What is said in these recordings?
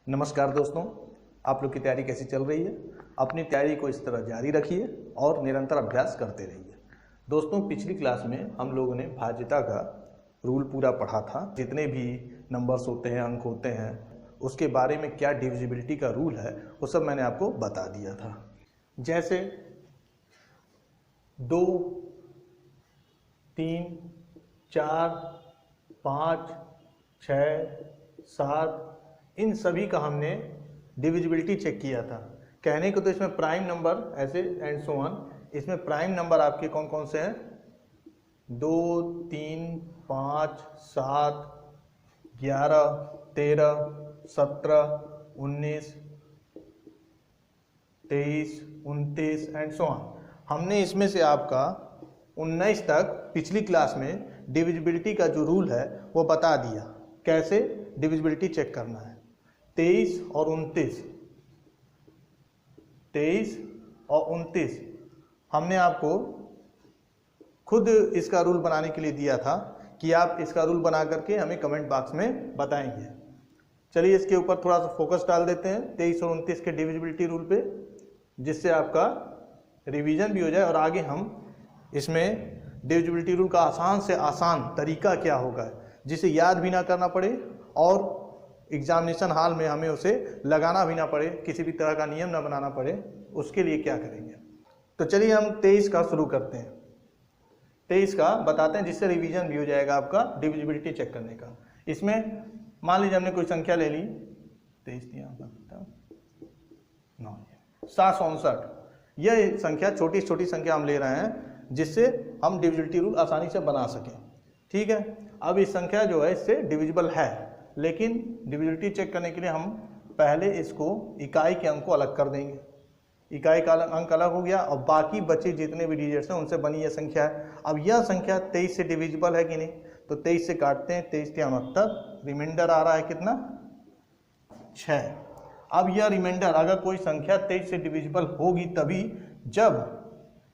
नमस्कार दोस्तों, आप लोग की तैयारी कैसी चल रही है। अपनी तैयारी को इस तरह जारी रखिए और निरंतर अभ्यास करते रहिए। दोस्तों, पिछली क्लास में हम लोगों ने भाज्यता का रूल पूरा पढ़ा था। जितने भी नंबर्स होते हैं, अंक होते हैं, उसके बारे में क्या डिविजिबिलिटी का रूल है वो सब मैंने आपको बता दिया था। जैसे 2, 3, 4, 5, 6, 7 इन सभी का हमने डिविजिबिलिटी चेक किया था। कहने को तो इसमें प्राइम नंबर ऐसे एंड सो ऑन, इसमें प्राइम नंबर आपके कौन कौन से हैं? 2, 3, 5, 7, 11, 13, 17, 19, 23, 29 एंड सो ऑन। हमने इसमें से आपका 19 तक पिछली क्लास में डिविजिबिलिटी का जो रूल है वो बता दिया, कैसे डिविजिबिलिटी चेक करना है। 23 और 29 हमने आपको खुद इसका रूल बनाने के लिए दिया था कि आप इसका रूल बना करके हमें कमेंट बॉक्स में बताएंगे। चलिए इसके ऊपर थोड़ा सा फोकस डाल देते हैं 23 और 29 के डिविजिबिलिटी रूल पे, जिससे आपका रिवीजन भी हो जाए और आगे हम इसमें डिविजिबिलिटी रूल का आसान से आसान तरीका क्या होगा जिसे याद भी ना करना पड़े और एग्जामिनेशन हॉल में हमें उसे लगाना भी ना पड़े, किसी भी तरह का नियम ना बनाना पड़े, उसके लिए क्या करेंगे। तो चलिए हम 23 का शुरू करते हैं। 23 का बताते हैं जिससे रिवीजन भी हो जाएगा आपका डिविजिबिलिटी चेक करने का। इसमें मान लीजिए हमने कोई संख्या ले ली, 23 9 759। यह संख्या छोटी छोटी संख्या हम ले रहे हैं जिससे हम डिविजिबिलिटी रूल आसानी से बना सकें। ठीक है, अब इस संख्या जो है इससे डिविजिबल है, लेकिन डिविजिबिलिटी चेक करने के लिए हम पहले इसको इकाई के अंक को अलग कर देंगे। इकाई का अंक अलग हो गया और बाकी बचे जितने भी डिजिट्स हैं उनसे बनी यह संख्या है। अब यह संख्या 23 से डिविजिबल है कि नहीं, तो 23 से काटते हैं, 23 × 69, रिमाइंडर आ रहा है कितना? 6। अब यह रिमाइंडर अगर कोई संख्या 23 से डिविजिबल होगी तभी जब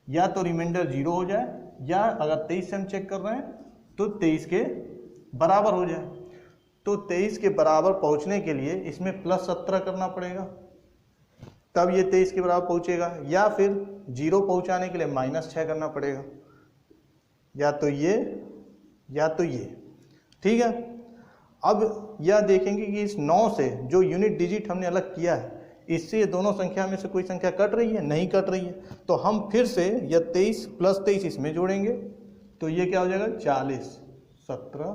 या तो रिमाइंडर 0 हो जाए या अगर 23 से हम चेक कर रहे हैं तो 23 के बराबर हो जाए। तो 23 के बराबर पहुंचने के लिए इसमें +17 करना पड़ेगा, तब ये 23 के बराबर पहुंचेगा, या फिर 0 पहुंचाने के लिए -6 करना पड़ेगा, या तो ये या तो ये। ठीक है, अब यह देखेंगे कि इस 9 से जो यूनिट डिजिट हमने अलग किया है इससे ये दोनों संख्या में से कोई संख्या कट रही है? नहीं कट रही है। तो हम फिर से यह 23 + 23 इसमें जोड़ेंगे तो ये क्या हो जाएगा? 40, 17,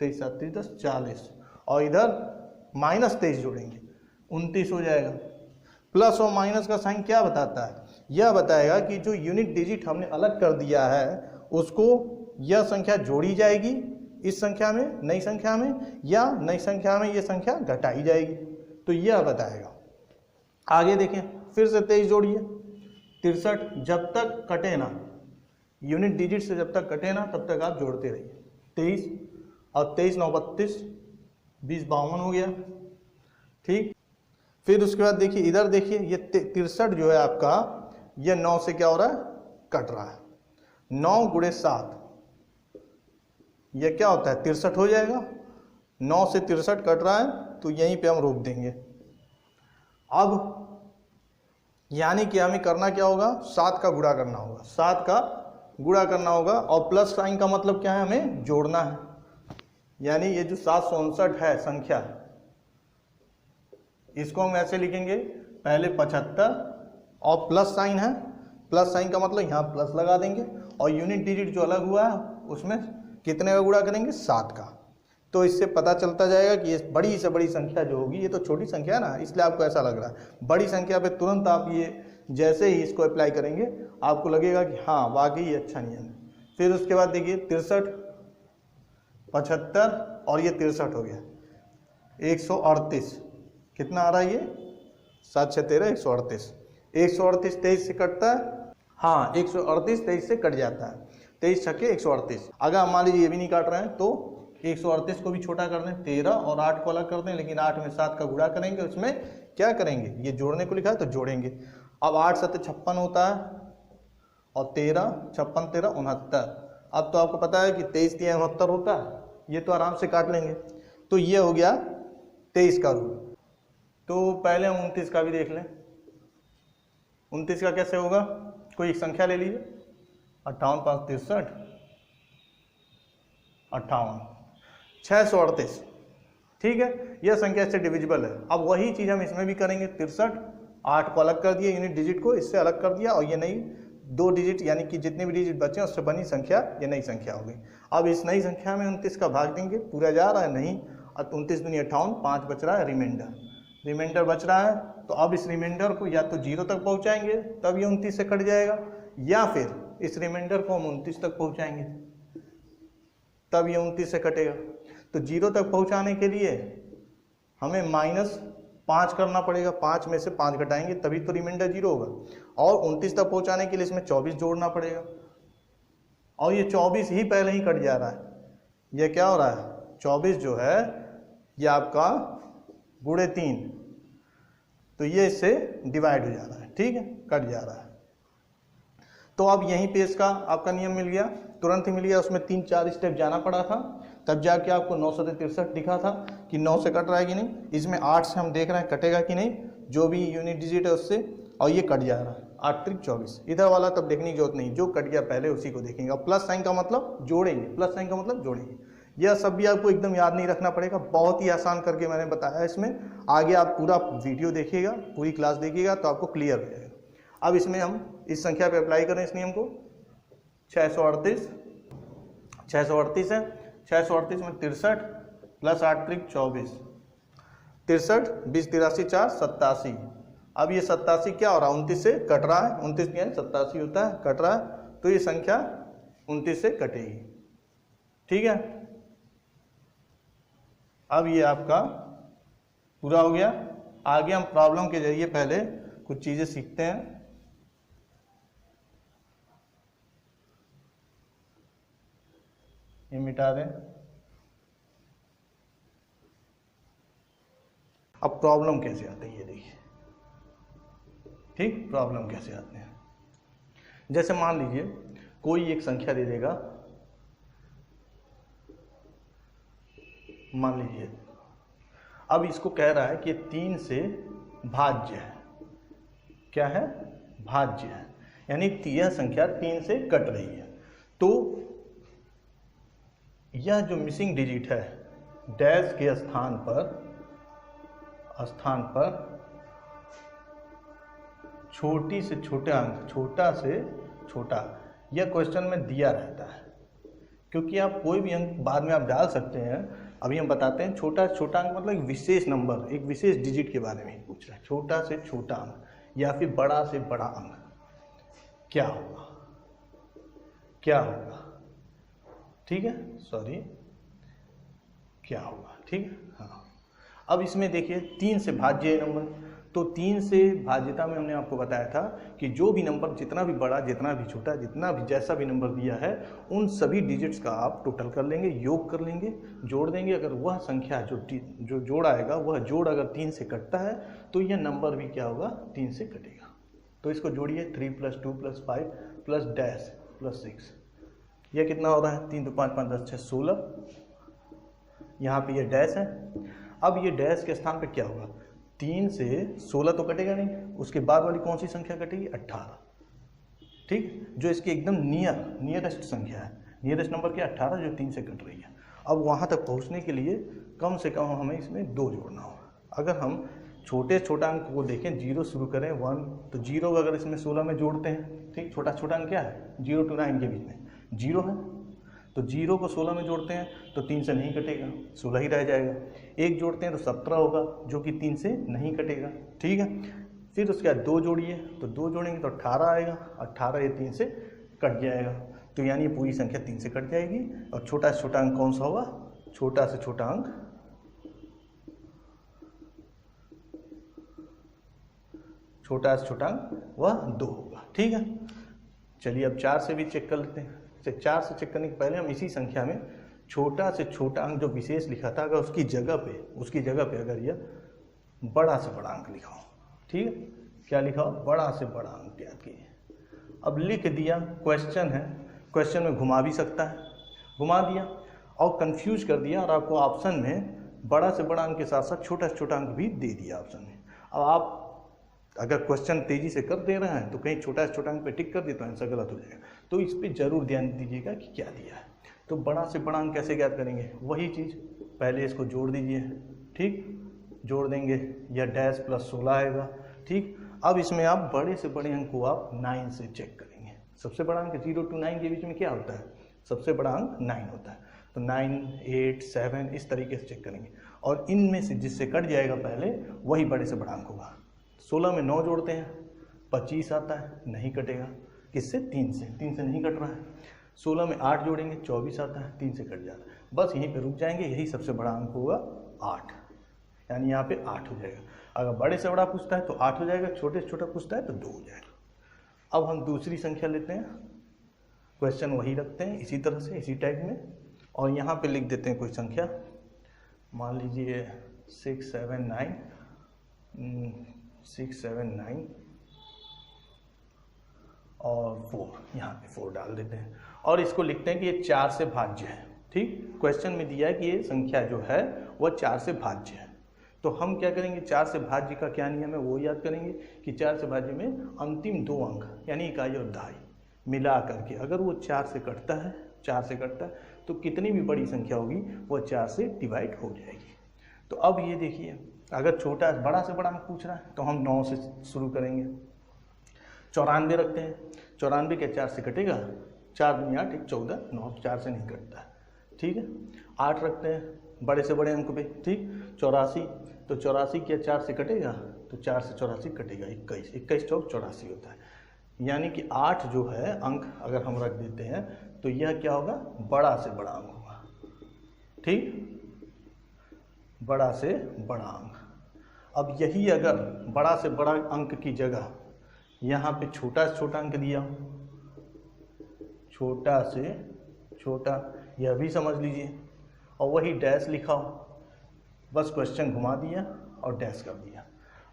23, 7, 10, 40 और इधर -23 जोड़ेंगे, 29 हो जाएगा। प्लस और माइनस का साइन क्या बताता है? यह बताएगा कि जो यूनिट डिजिट हमने अलग कर दिया है उसको यह संख्या जोड़ी जाएगी इस संख्या में, नई संख्या में, या नई संख्या में यह संख्या घटाई जाएगी, तो यह बताएगा। आगे देखें, फिर से 23 जोड़िए, 63 जब तक कटे ना, यूनिट डिजिट से जब तक कटे ना तब तक आप जोड़ते रहिए। 23 और 23 9 32, 20 52 हो गया। ठीक, फिर उसके बाद देखिए इधर देखिए, ये 63 जो है आपका, ये 9 से क्या हो रहा है? कट रहा है। 9 × 7 ये क्या होता है? 63 हो जाएगा। 9 से 63 कट रहा है तो यहीं पे हम रोक देंगे। अब यानी कि हमें करना क्या होगा? 7 का गुणा करना होगा, 7 का गुणा करना होगा, और प्लस साइन का मतलब क्या है? हमें जोड़ना है। यानी ये जो 759 है संख्या, इसको हम ऐसे लिखेंगे, पहले 75 और प्लस साइन है, प्लस साइन का मतलब यहाँ प्लस लगा देंगे, और यूनिट डिजिट जो अलग हुआ है उसमें कितने का गुणा करेंगे? 7 का। तो इससे पता चलता जाएगा कि ये बड़ी से बड़ी संख्या जो होगी, ये तो छोटी संख्या है ना, इसलिए आपको ऐसा लग रहा है। बड़ी संख्या पे तुरंत आप ये जैसे ही इसको अप्लाई करेंगे आपको लगेगा कि हाँ वाकई ये अच्छा नियम है। फिर उसके बाद देखिए 63, 75 और ये 63 हो गया, 138 कितना आ रहा है? ये 7 6 13, 138। 138 23 से कटता है, हाँ 138 23 से कट जाता है, 23 छक्के 138। अगर मान लीजिए ये भी नहीं काट रहे हैं तो 138 को भी छोटा कर दें, 13 और 8 को अलग कर दें, लेकिन 8 में 7 का गुणा करेंगे, उसमें क्या करेंगे? ये जोड़ने को लिखा है तो जोड़ेंगे। अब 8 7 56 होता है और 13 56 13 69। अब तो आपको पता है कि 23 3 69 होता है, ये तो आराम से काट लेंगे। तो ये हो गया 23 का रूल। तो पहले हम 29 का भी देख लें। 29 का कैसे होगा, कोई एक संख्या ले लीजिए, 58 5 63 58 638, ठीक है, यह संख्या इससे डिविजिबल है। अब वही चीज़ हम इसमें भी करेंगे, 63 8 को अलग कर दिया, यूनिट डिजिट को इससे अलग कर दिया, और ये नई 2 डिजिट यानी कि जितने भी डिजिट बचे हैं उससे बनी संख्या ये नई संख्या हो गई। अब इस नई संख्या में 29 का भाग देंगे, पूरा जा रहा है नहीं, 29 दूनी 58, 5 बच रहा है रिमाइंडर बच रहा है। तो अब इस रिमाइंडर को या तो 0 तक पहुंचाएंगे तब ये 29 से कट जाएगा, या फिर इस रिमाइंडर को हम 29 तक पहुंचाएंगे तब ये 29 से कटेगा। तो 0 तक पहुंचाने के लिए हमें -5 करना पड़ेगा, 5 में से 5 घटाएंगे तभी तो रिमाइंडर 0 होगा, और 29 तक पहुंचाने के लिए इसमें 24 जोड़ना पड़ेगा, और ये 24 ही पहले ही कट जा रहा है। ये क्या हो रहा है, 24 जो है ये आपका गुणे 3, तो ये इससे डिवाइड हो जा रहा है, ठीक है, कट जा रहा है। तो अब यहीं पे इसका आपका नियम मिल गया, तुरंत ही मिल गया। उसमें 3-4 स्टेप जाना पड़ा था, तब जाके आपको 963 दिखा था कि 9 से कट रहा है कि नहीं। इसमें 8 से हम देख रहे हैं कटेगा कि नहीं, जो भी यूनिट डिजिट है उससे, और ये कट जा रहा है 8 त्रिक 24। इधर वाला तब देखने की जरूरत नहीं, जो कट गया पहले उसी को देखेंगे। प्लस साइन का मतलब जोड़ेंगे, प्लस साइन का मतलब जोड़ेंगे। यह सब भी आपको एकदम याद नहीं रखना पड़ेगा, बहुत ही आसान करके मैंने बताया इसमें। आगे आप पूरा वीडियो देखिएगा, पूरी क्लास देखिएगा तो आपको क्लियर हो जाएगा। अब इसमें हम इस संख्या पे अप्लाई करें इस नियम को, 638 है, 638 में 63 प्लस 8 त्रिक 24, 63 20 83 4 87। अब ये 87 क्या हो रहा है, 29 से कट रहा है, 29 क्या है 87 होता है, कट रहा है, तो ये संख्या 29 से कटेगी, ठीक है। अब ये आपका पूरा हो गया। आगे हम प्रॉब्लम के जरिए पहले कुछ चीजें सीखते हैं। ये मिटा दें। अब प्रॉब्लम कैसे आते हैं ये देखिए, ठीक, प्रॉब्लम कैसे आते हैं। जैसे मान लीजिए कोई एक संख्या दे देगा, मान लीजिए अब इसको कह रहा है कि 3 से भाज्य है, क्या है, भाज्य है, यानी यह संख्या 3 से कट रही है। तो यह जो मिसिंग डिजिट है, डैश के स्थान पर छोटी से छोटा अंक, छोटा से छोटा, यह क्वेश्चन में दिया रहता है, क्योंकि आप कोई भी अंक बाद में आप डाल सकते हैं। अभी हम बताते हैं, छोटा से छोटा अंक मतलब एक विशेष नंबर, एक विशेष डिजिट के बारे में पूछ रहा है। छोटा से छोटा अंक या फिर बड़ा से बड़ा अंक क्या होगा, क्या होगा, ठीक है, सॉरी, क्या होगा, ठीक है, हाँ। अब इसमें देखिए 3 से भाज्य है नंबर, तो 3 से भाज्यता में हमने आपको बताया था कि जो भी नंबर जितना भी बड़ा, जितना भी छोटा, जितना भी जैसा भी नंबर दिया है, उन सभी डिजिट्स का आप टोटल कर लेंगे, योग कर लेंगे, जोड़ देंगे। अगर वह संख्या जो जोड़ आएगा, वह जोड़ अगर 3 से कटता है तो यह नंबर भी क्या होगा, 3 से कटेगा। तो इसको जोड़िए, 3 + 2 + 5 + डैश + 6, यह कितना हो रहा है, 3 × 2 = 5 × 5 = 10 6 16। यहाँ पे ये डैश है। अब ये डैश के स्थान पे क्या होगा, 3 से 16 तो कटेगा नहीं, उसके बाद वाली कौन सी संख्या कटेगी, 18, ठीक, जो इसकी एकदम नियरेस्ट संख्या है, नियरेस्ट नंबर क्या, 18, जो 3 से कट रही है। अब वहाँ तक पहुँचने के लिए कम से कम हमें इसमें 2 जोड़ना होगा। अगर हम छोटे छोटा अंक को देखें, 0 शुरू करें 1, तो 0 अगर इसमें 16 में जोड़ते हैं, ठीक, छोटा छोटा अंक क्या है, 0 to 9 के बीच में 0 है, तो 0 को 16 में जोड़ते हैं तो 3 से नहीं कटेगा, 16 ही रह जाएगा। 1 जोड़ते हैं तो 17 होगा, जो कि 3 से नहीं कटेगा, ठीक है। फिर उसके बाद 2 जोड़िए, तो 2 जोड़ेंगे तो 18 आएगा, 18 ये 3 से कट जाएगा, तो यानी ये पूरी संख्या 3 से कट जाएगी। और छोटा से छोटा अंक कौन सा होगा, छोटा से छोटा अंक वह 2 होगा, ठीक है। चलिए अब 4 से भी चेक कर लेते हैं। 4 से चेक करने के पहले हम इसी संख्या में छोटा से छोटा अंक जो विशेष लिखा था, अगर उसकी जगह पे अगर यह बड़ा से बड़ा अंक लिखा हो, ठीक है, क्या लिखा हो, बड़ा से बड़ा अंक याद कीजिए। अब लिख दिया, क्वेश्चन है, क्वेश्चन में घुमा भी सकता है, घुमा दिया और कंफ्यूज कर दिया, और आपको ऑप्शन में बड़ा से बड़ा अंक के साथ साथ छोटा से छोटा अंक भी दे दिया ऑप्शन में। अब आप अगर क्वेश्चन तेजी से कर दे रहे हैं तो कहीं छोटा से छोटा अंक पे टिक कर दे तो आंसर गलत हो जाएगा। तो इस पर जरूर ध्यान दीजिएगा कि क्या दिया है। तो बड़ा से बड़ा अंक कैसे ज्ञात करेंगे, वही चीज़, पहले इसको जोड़ दीजिए, ठीक, जोड़ देंगे, यह डैश प्लस 16 आएगा, ठीक। अब इसमें आप बड़े से बड़े अंक को आप 9 से चेक करेंगे। सबसे बड़ा अंक 0 to 9 के बीच में क्या होता है, सबसे बड़ा अंक 9 होता है। तो 9, 8, 7 इस तरीके से चेक करेंगे और इनमें से जिससे कट जाएगा पहले वही बड़े से बड़ा अंक होगा। 16 में 9 जोड़ते हैं, 25 आता है, नहीं कटेगा, किससे, 3 से, 3 से नहीं कट रहा है। 16 में 8 जोड़ेंगे, 24 आता है, 3 से कट जाता है, बस यहीं पे रुक जाएंगे, यही सबसे बड़ा अंक होगा 8, यानी यहाँ पे 8 हो जाएगा। अगर बड़े से बड़ा पूछता है तो 8 हो जाएगा, छोटे से छोटा पूछता है तो 2 हो जाएगा। अब हम दूसरी संख्या लेते हैं, क्वेश्चन वही रखते हैं इसी तरह से, इसी टाइप में, और यहाँ पे लिख देते हैं कोई संख्या, मान लीजिए 6, 7, 9 और 4, यहाँ पे 4 डाल देते हैं और इसको लिखते हैं कि ये 4 से भाज्य है, ठीक। क्वेश्चन में दिया है कि ये संख्या जो है वह 4 से भाज्य है। तो हम क्या करेंगे, 4 से भाज्य का क्या नियम है वो याद करेंगे कि 4 से भाज्य में अंतिम 2 अंक यानी इकाई और दहाई मिला करके अगर वो 4 से कटता है, 4 से कटता है तो कितनी भी बड़ी संख्या होगी वो 4 से डिवाइड हो जाएगी। तो अब ये देखिए, अगर छोटा बड़ा से बड़ा अंक पूछ रहा है तो हम 9 से शुरू करेंगे। 94 रखते हैं, 94 क्या 4 से कटेगा, 4 दूनी 8, 1 14, 9 4 से नहीं कटता है, ठीक है। 8 रखते हैं बड़े से बड़े अंक पे, ठीक। 84, तो 84 क्या 4 से कटेगा, तो 4 से 84 कटेगा, 21, 21 चौक 84 होता है, यानी कि 8 जो है अंक अगर हम रख देते हैं तो यह क्या होगा, बड़ा से बड़ा अंक होगा, ठीक, बड़ा से बड़ा अंक। अब यही अगर बड़ा से बड़ा अंक की जगह यहाँ पे छोटा से छोटा अंक दिया, छोटा से छोटा, यह भी समझ लीजिए, और वही डैश लिखा हो, बस क्वेश्चन घुमा दिया और डैश कर दिया।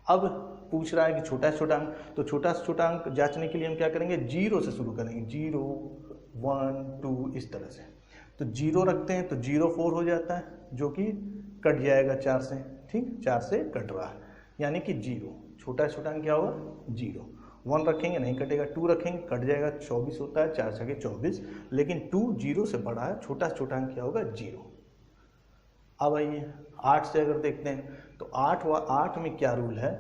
अब पूछ रहा है कि छोटा से छोटा अंक, तो छोटा से छोटा अंक जांचने के लिए हम क्या करेंगे, 0 से शुरू करेंगे, 0, 1, 2 इस तरह से। तो 0 रखते हैं तो 0, 4 हो जाता है जो कि कट जाएगा 4 से, ठीक, 4 से कट रहा है, यानी कि 0, छोटा से छोटा अंक क्या होगा 0। 1 रखेंगे नहीं कटेगा, 2 रखेंगे कट जाएगा, 24 होता है, 4 छके 24, लेकिन 2 0 से बड़ा है, छोटा से छोटा अंक क्या होगा 0। अब आइए 8 से अगर देखते हैं तो 8 में क्या रूल है,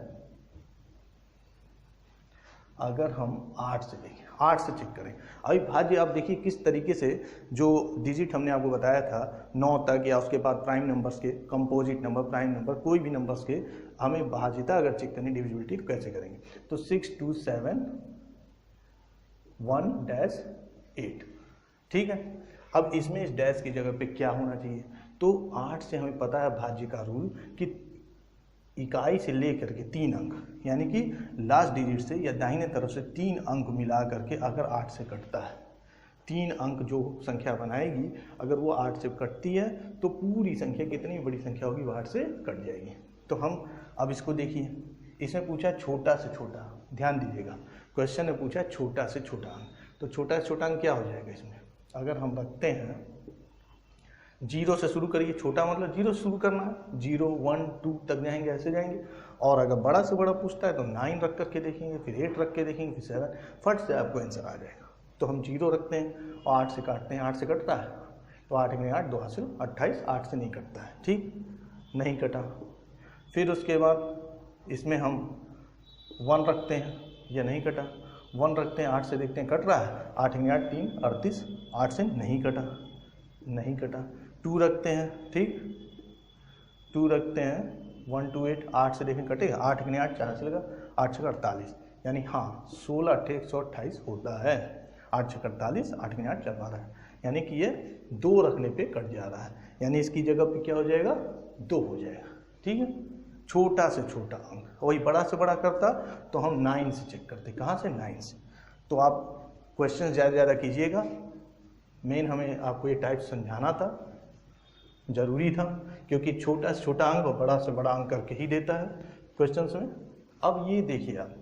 अगर हम 8 से देखें, 8 से चेक करें। अभी भाज्य आप देखिए किस तरीके से, जो डिजिट हमने आपको बताया था 9 तक या उसके बाद प्राइम नंबर्स के, कंपोजिट नंबर, प्राइम नंबर, कोई भी नंबर्स के हमें भाज्यता अगर चेक करनी, डिविजिबिलिटी, तो कैसे करेंगे। तो 6, 2, 7, 1, डैश 8, ठीक है। अब इसमें इस डैश की जगह पे क्या होना चाहिए, तो 8 से हमें पता है भाज्य का रूल कि इकाई से लेकर के 3 अंक, यानी कि लास्ट डिजिट से या दाहिने तरफ से 3 अंक मिला करके अगर 8 से कटता है, 3 अंक जो संख्या बनाएगी अगर वो 8 से कटती है तो पूरी संख्या, कितनी बड़ी संख्या होगी वो 8 से कट जाएगी। तो हम अब इसको देखिए, इसमें पूछा छोटा से छोटा, ध्यान दीजिएगा क्वेश्चन ने पूछा छोटा से छोटा अंक, तो छोटा से छोटा अंक क्या हो जाएगा इसमें, अगर हम रखते हैं 0 से शुरू करिए, छोटा मतलब 0 से शुरू करना है, 0, 1, 2 तक जाएंगे, ऐसे जाएंगे। और अगर बड़ा से बड़ा पूछता है तो 9 रख करके देखेंगे, फिर 8 रख के देखेंगे, फिर 7, फट से आपको आंसर आ जाएगा। तो हम 0 रखते हैं और 8 से काटते हैं, 8 से कटता है तो 8 में 8, 2 हासिल 28, 8 से नहीं कटता है, ठीक, नहीं कटा। फिर उसके बाद इसमें हम 1 रखते हैं, यह नहीं कटा, 1 रखते हैं, 8 से देखते हैं कट रहा है, 8 में 8, 3, 38, 8 से नहीं कटा, नहीं कटा। 2 रखते हैं, ठीक, 2 रखते हैं, 1, 2, 8, 8 से देखें कटेगा, 8 में 8, 4 से लगा, 8 से 48, यानी हाँ 16, 8, 128 होता है, 8 से 48, 8 में 8, 4, 12, यानी कि ये 2 रखने पे कट जा रहा है, यानी इसकी जगह पे क्या हो जाएगा 2 हो जाएगा, ठीक है। छोटा से छोटा अंक, वही बड़ा से बड़ा करता तो हम 9 से चेक करते, कहाँ से 9 से। तो आप क्वेश्चन ज़्यादा ज़्यादा कीजिएगा, मेन हमें आपको ये टाइप समझाना था, ज़रूरी था, क्योंकि छोटा से छोटा अंक और बड़ा से बड़ा अंक करके ही देता है क्वेश्चंस में। अब ये देखिए आप,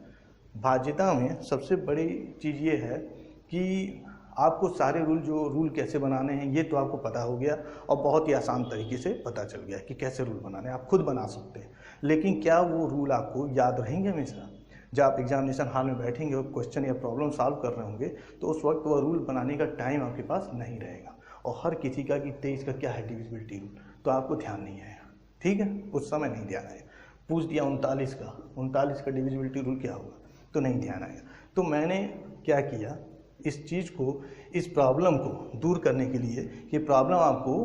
भाज्यता में सबसे बड़ी चीज़ ये है कि आपको सारे रूल कैसे बनाने हैं ये तो आपको पता हो गया और बहुत ही आसान तरीके से पता चल गया कि कैसे रूल बनाने हैं, आप खुद बना सकते हैं। लेकिन क्या वो रूल आपको याद रहेंगे हमेशा? जब आप एग्जामिनेशन हॉल में बैठेंगे और क्वेश्चन या प्रॉब्लम सॉल्व कर रहे होंगे तो उस वक्त वो रूल बनाने का टाइम आपके पास नहीं रहेगा। और हर किसी का कि 23 का क्या है डिविजिबिलिटी रूल, तो आपको ध्यान नहीं आएगा, ठीक है, उस समय नहीं ध्यान आएगा। पूछ दिया 39 का डिविजिबिलिटी रूल क्या होगा, तो नहीं ध्यान आएगा। तो मैंने क्या किया, इस चीज़ को, इस प्रॉब्लम को दूर करने के लिए कि प्रॉब्लम आपको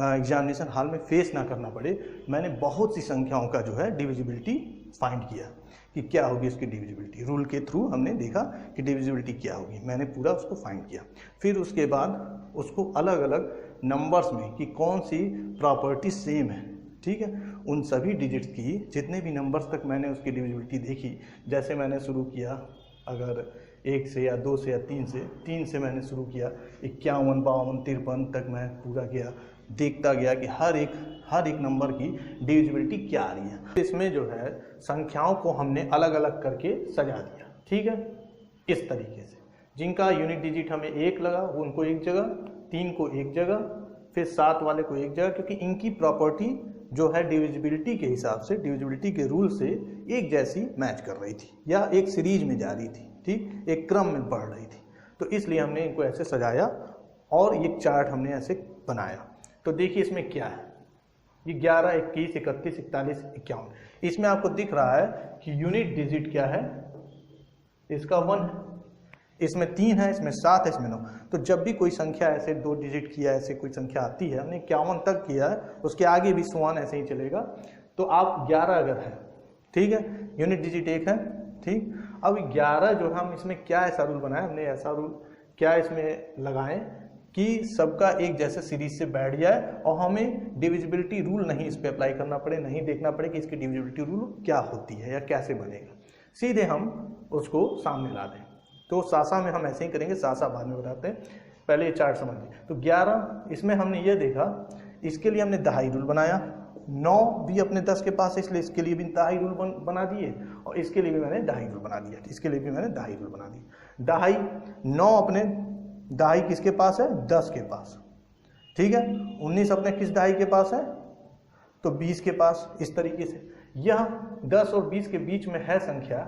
एग्जामिनेशन हॉल में फेस ना करना पड़े, मैंने बहुत सी संख्याओं का जो है डिविजिबिलिटी फाइंड किया कि क्या होगी उसकी डिविजिबिलिटी। रूल के थ्रू हमने देखा कि डिविजिबिलिटी क्या होगी, मैंने पूरा उसको फाइंड किया। फिर उसके बाद उसको अलग अलग नंबर्स में कि कौन सी प्रॉपर्टी सेम है, ठीक है, उन सभी डिजिट्स की जितने भी नंबर्स तक मैंने उसकी डिविजिबिलिटी देखी। जैसे मैंने शुरू किया अगर 1 से या 2 से या 3 से मैंने शुरू किया, 51, 52, 53 तक मैं पूरा किया, देखता गया कि हर एक नंबर की डिविजिबिलिटी क्या आ रही है। इसमें जो है संख्याओं को हमने अलग अलग करके सजा दिया, ठीक है, इस तरीके से। जिनका यूनिट डिजिट हमें 1 लगा वो उनको एक जगह, 3 को एक जगह, फिर 7 वाले को एक जगह, क्योंकि इनकी प्रॉपर्टी जो है डिविजिबिलिटी के हिसाब से, डिविजिबिलिटी के रूल से एक जैसी मैच कर रही थी या एक सीरीज में जा रही थी, ठीक, एक क्रम में बढ़ रही थी। तो इसलिए हमने इनको ऐसे सजाया और ये चार्ट हमने ऐसे बनाया। तो देखिए इसमें क्या है, ये 11, 21, 31, 41, 51, इसमें आपको दिख रहा है कि यूनिट डिजिट क्या है, इसका 1 है, इसमें 3 है, इसमें 7 है, इसमें 9। तो जब भी कोई संख्या ऐसे 2 डिजिट की है, ऐसे कोई संख्या आती है, हमने 51 तक किया है, उसके आगे भी सुआन ऐसे ही चलेगा। तो आप 11 अगर है, ठीक है, यूनिट डिजिट 1 है, ठीक। अब 11 जो हम इसमें क्या ऐसा रूल बनाए, हमने ऐसा रूल क्या इसमें लगाएं कि सबका एक जैसे सीरीज से बैठ जाए और हमें डिविजिबिलिटी रूल नहीं इस पर अप्लाई करना पड़े, नहीं देखना पड़े कि इसकी डिविजिबिलिटी रूल क्या होती है या कैसे बनेगा, सीधे हम उसको सामने ला दें। तो सासा में हम ऐसे ही करेंगे, सासा बाद में बताते हैं, पहले ये चार्ट समझिए। तो 11 इसमें हमने ये देखा, इसके लिए हमने दहाई रूल बनाया, 9 भी अपने 10 के पास है, इसलिए इसके लिए भी दहाई रूल बना दिए, और इसके लिए भी मैंने दहाई रूल बना दिया, इसके लिए भी मैंने दहाई रूल बना दिया। दहाई 9 अपने दहाई किसके पास है, 10 के पास, ठीक है। 19 अपने किस दहाई के पास है, तो 20 के पास। इस तरीके से यह 10 और 20 के बीच में है संख्या,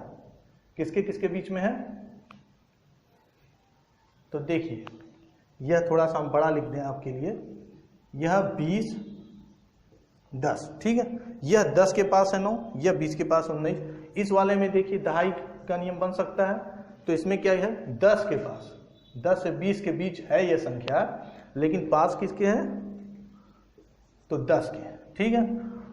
किसके किसके बीच में है, तो देखिए यह थोड़ा सा हम बड़ा लिख दें आपके लिए, यह 20, 10, ठीक है, यह 10 के पास है 9, यह 20 के पास 19। इस वाले में देखिए दहाई का नियम बन सकता है, तो इसमें क्या है, 10 के पास, 10 से 20 के बीच है यह संख्या, लेकिन पास किसके है, तो 10 के, ठीक है,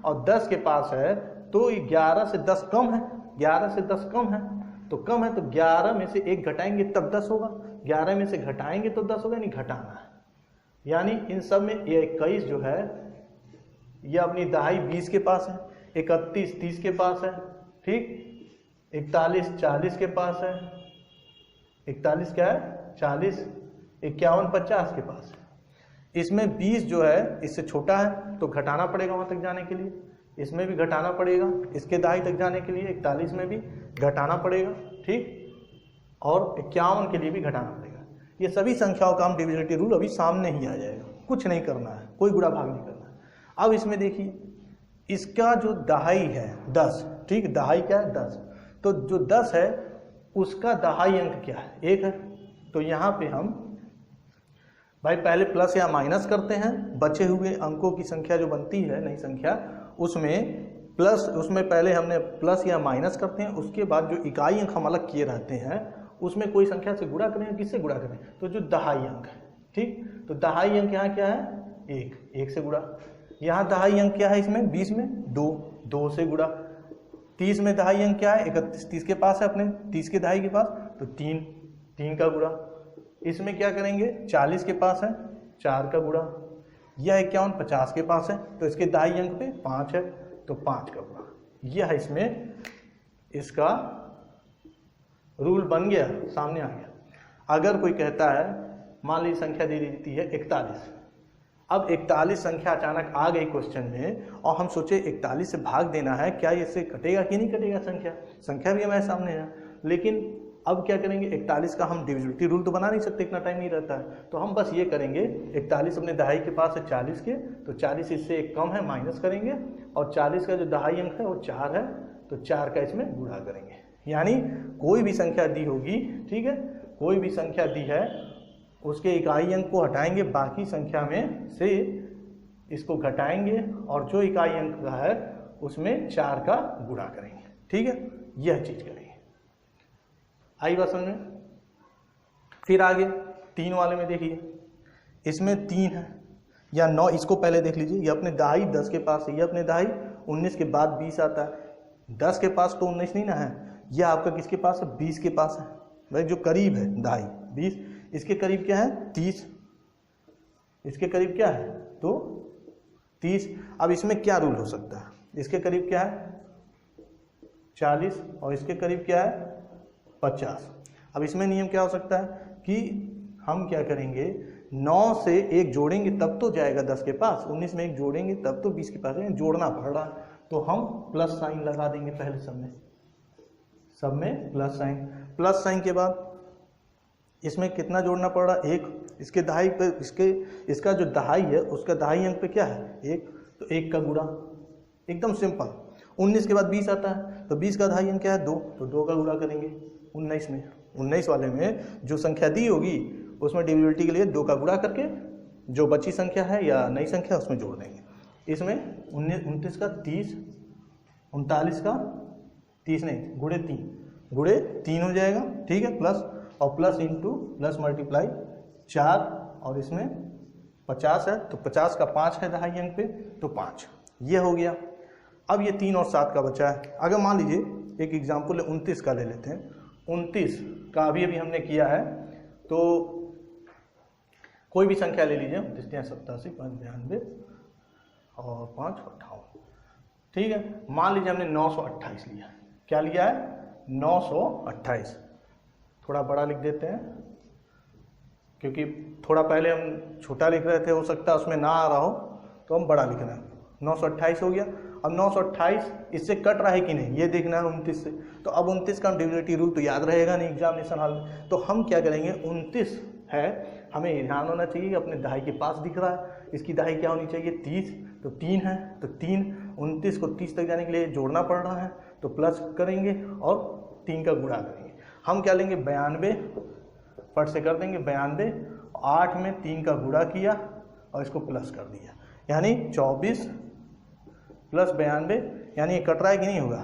और 10 के पास है तो 11 से 10 कम है, 11 से 10 कम है, तो कम है, तो 11 में से 1 घटाएंगे तब 10 होगा, 11 में से घटाएंगे तो 10 होगा, नहीं घटाना है। यानी इन सब में ये 21 जो है यह अपनी दहाई 20 के पास है, 31 30 के पास है, ठीक, 41 40 के पास है, 41 क्या है 40, 51 50 के पास है। इसमें 20 जो है इससे छोटा है तो घटाना पड़ेगा वहां तक जाने के लिए, इसमें भी घटाना पड़ेगा, इसके दहाई तक जाने के लिए 41 में भी घटाना पड़ेगा, ठीक, और 51 के लिए भी घटाना पड़ेगा। ये सभी संख्याओं का हम डिविजिबिलिटी रूल अभी सामने ही आ जाएगा, कुछ नहीं करना है, कोई गुणा भाग नहीं करना है। अब इसमें देखिए इसका जो दहाई है 10, ठीक, दहाई क्या है 10, तो जो 10 है उसका दहाई अंक क्या है, 1 है। तो यहाँ पे हम भाई पहले प्लस या माइनस करते हैं, बचे हुए अंकों की संख्या जो बनती है नई संख्या, उसमें प्लस, उसमें पहले हमने प्लस या माइनस करते हैं, उसके बाद जो इकाई अंक हम अलग किए रहते हैं उसमें कोई संख्या से गुणा करें, किससे गुणा करें, तो जो दहाई अंक है, ठीक, तो दहाई अंक यहाँ क्या है 1 से गुणा। यहाँ दहाई अंक क्या है इसमें 20 में 2 से गुणा। 30 में दहाई अंक क्या है 31 30 के पास है अपने, 30 के दहाई के पास, तो 3 का गुणा। इसमें क्या करेंगे 40 के पास है 4 का गुणा। यह 51 50 के पास है तो इसके दहाई अंक पे 5 है तो 5 का गुणा। यह इसमें इसका रूल बन गया, सामने आ गया। अगर कोई कहता है, मान लीजिए संख्या दे देती है 41, अब 41 संख्या अचानक आ गई क्वेश्चन में और हम सोचे 41 से भाग देना है, क्या इससे कटेगा कि नहीं कटेगा, संख्या भी हमारे सामने है, लेकिन अब क्या करेंगे, 41 का हम डिविजिबिलिटी रूल तो बना नहीं सकते, इतना टाइम नहीं रहता है, तो हम बस ये करेंगे 41 अपने दहाई के पास है 40 के, तो 40 इससे एक कम है माइनस करेंगे, और 40 का जो दहाई अंक है वो 4 है, तो 4 का इसमें गुणा करेंगे। यानी कोई भी संख्या दी होगी, ठीक है, कोई भी संख्या दी है उसके इकाई अंक को हटाएंगे, बाकी संख्या में से इसको घटाएंगे और जो इकाई अंक का है उसमें 4 का गुणा करेंगे। ठीक है, यह चीज करेंगे। आई बात समझ में? फिर आगे 3 वाले में देखिए, इसमें 3 है या 9, इसको पहले देख लीजिए, ये अपने दहाई 10 के पास है, ये अपने दहाई 19 के बाद 20 आता है। 10 के पास तो 19 नहीं ना है, यह आपका किसके पास है, 20 के पास है भाई, जो करीब है दहाई 20, इसके करीब क्या है 30, इसके करीब क्या है तो 30। अब इसमें क्या रूल हो सकता है, इसके करीब क्या है 40 और इसके करीब क्या है 50। अब इसमें नियम क्या हो सकता है कि हम क्या करेंगे, 9 से 1 जोड़ेंगे तब तो जाएगा 10 के पास, 19 में 1 जोड़ेंगे तब तो 20 के पास है, जोड़ना पड़ रहा है, तो हम प्लस साइन लगा देंगे पहले सब में प्लस साइन। प्लस साइन के बाद इसमें कितना जोड़ना पड़ रहा है 1, इसके दहाई पे इसका जो दहाई है उसका दहाई अंक पे क्या है 1, तो 1 का गुणा, एकदम सिंपल। 19 के बाद 20 आता है, तो 20 का दहाई अंक क्या है 2, तो 2 का गुणा करेंगे 19 में। 19 वाले में जो संख्या दी होगी उसमें डिविजिबिलिटी के लिए 2 का गुणा करके जो बची संख्या है या नई संख्या उसमें जोड़ देंगे। इसमें 29 का 30, 39 का 30 नहीं गुणे 3 हो जाएगा। ठीक है, प्लस और प्लस इंटू प्लस मल्टीप्लाई 4, और इसमें 50 है तो 50 का 5 है दहाई अंक पे, तो 5 ये हो गया। अब ये 3 और 7 का बचा है। अगर मान लीजिए एक एग्जाम्पल 29 का ले लेते हैं, 29 का अभी हमने किया है, तो कोई भी संख्या ले लीजिए, 29 87 5 92 और 5 58। ठीक है, मान लीजिए हमने 928 लिया, क्या लिया है 928। थोड़ा बड़ा लिख देते हैं क्योंकि थोड़ा पहले हम छोटा लिख रहे थे, हो सकता है उसमें ना आ रहा हो, तो हम बड़ा लिख रहे हैं। 928 हो गया। अब 928 इससे कट रहा है कि नहीं ये देखना है 29 से, तो अब 29 का डिविजिबिलिटी रूल तो याद रहेगा नहीं एग्जामिनेशन हॉल में, तो हम क्या करेंगे 29 है, हमें ध्यान होना चाहिए कि अपने दहाई के पास दिख रहा है, इसकी दहाई क्या होनी चाहिए 30, तो 3 है, तो 3 29 को 30 तक जाने के लिए जोड़ना पड़ रहा है, तो प्लस करेंगे और 3 का गुणा करेंगे। हम क्या लेंगे 92, फट से कर देंगे 92, 8 में 3 का गुणा किया और इसको प्लस कर दिया, यानी 24 प्लस 92, यानी ये कट रहा है कि नहीं होगा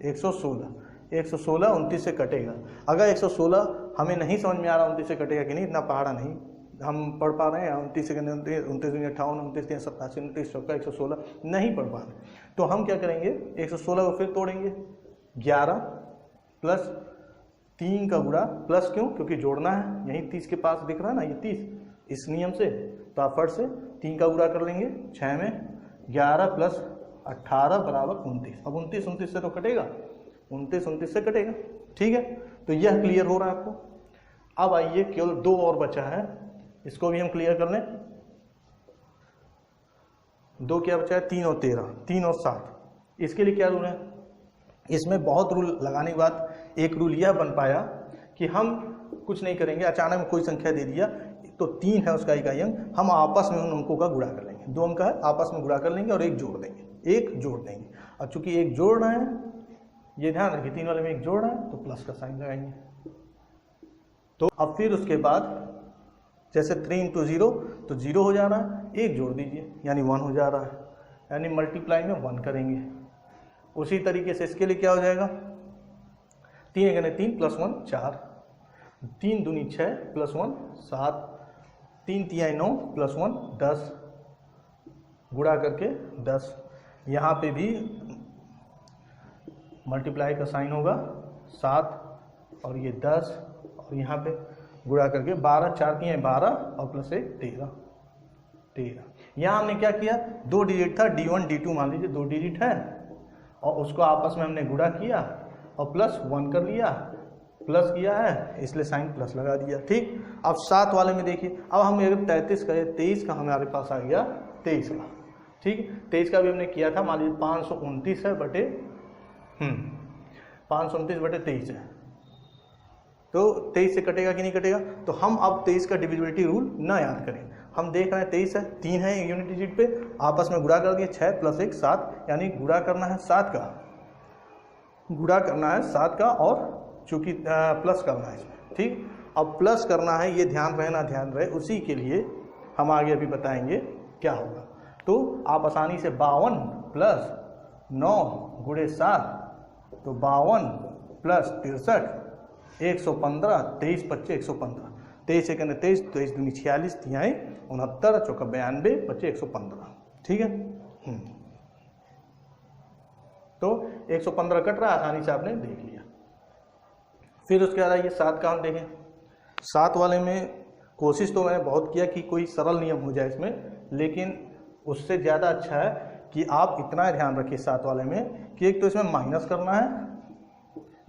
116। 116 29 से कटेगा। अगर 116 हमें नहीं समझ में आ रहा 29 से कटेगा कि नहीं, इतना पहाड़ा नहीं हम पढ़ पा रहे हैं, 29 से 29 29 58 29 87 29 चौका 116 नहीं पढ़ पा रहे, तो हम क्या करेंगे 116 को फिर तोड़ेंगे, 11 प्लस 3 का गुणा, प्लस क्यों, क्योंकि जोड़ना है, यही 30 के पास दिख रहा है ना ये 30, इस नियम से, तो आप फट से 3 का गुणा कर लेंगे 6 में, 11 प्लस 18 बराबर 29। अब 29 से तो कटेगा, 29 से कटेगा। ठीक है, तो यह क्लियर हो रहा है आपको। अब आइए केवल 2 और बचा है, इसको भी हम क्लियर कर लें। 2 क्या बचा है 3 और 13, 3 और 7। इसके लिए क्या रूल है, इसमें बहुत रूल लगाने के बाद एक रूल यह बन पाया कि हम कुछ नहीं करेंगे, अचानक में कोई संख्या दे दिया तो 3 है उसका इकाई अंक, हम आपस में उन अंकों का गुणा कर लेंगे, 2 अंक है आपस में गुणा कर लेंगे और 1 जोड़ देंगे, 1 जोड़ देंगे। और चूंकि 1 जोड़ रहे हैं, ये ध्यान रखिए 3 वाले में 1 जोड़ रहे हैं तो प्लस का साइन लगाएंगे। तो अब फिर उसके बाद जैसे 3 इंटू 0 तो 0 हो जा रहा है, 1 जोड़ दीजिए यानी 1 हो जा रहा है, यानी मल्टीप्लाई में 1 करेंगे। उसी तरीके से इसके लिए क्या हो जाएगा 3 गुने 3 प्लस 1 4, 3 दूनी 6 प्लस 1 7, 3 तिहाई 9 प्लस 1 10, गुणा करके 10। यहाँ पे भी मल्टीप्लाई का साइन होगा 7 और ये 10, और यहाँ पे गुणा करके 12, 4 तिहाई 12 और प्लस 1 13। यहाँ हमने क्या किया 2 डिजिट था D1 D2 मान लीजिए 2 डिजिट है, और उसको आपस में हमने गुणा किया और प्लस 1 कर लिया, प्लस किया है इसलिए साइन प्लस लगा दिया। ठीक, अब 7 वाले में देखिए, अब हम अगर 33 का 23 का हमारे पास आ गया 23 का। ठीक, 23 का भी हमने किया था, मान लीजिए 529 है बटे 529 बटे 23 है, तो 23 से कटेगा कि नहीं कटेगा। तो हम अब 23 का डिविजिबिलिटी रूल ना याद करें, हम देख रहे हैं 23 है, 3 है यूनिट डिजिट पे, आपस में गुणा कर दिए, 6 + 1 7, यानी गुणा करना है 7 का, गुणा करना है 7 का, और चूंकि प्लस करना है इसमें, ठीक। अब प्लस करना है, ये ध्यान रहे, उसी के लिए हम आगे अभी बताएंगे क्या होगा। तो आप आसानी से 52 + 9 × 7, तो 52 + 63 115, 23 × 25 115, 23 × 23, 23 दूनी 46, 3 69, चौका 92, 25 115, ठीक है। तो 115 कट रहा है, आसानी से आपने देख लिया। फिर उसके बाद ये 7 का हम देखें। 7 वाले में कोशिश तो मैंने बहुत किया कि कोई सरल नियम हो जाए इसमें, लेकिन उससे ज़्यादा अच्छा है कि आप इतना ध्यान रखिए 7 वाले में कि एक तो इसमें माइनस करना है,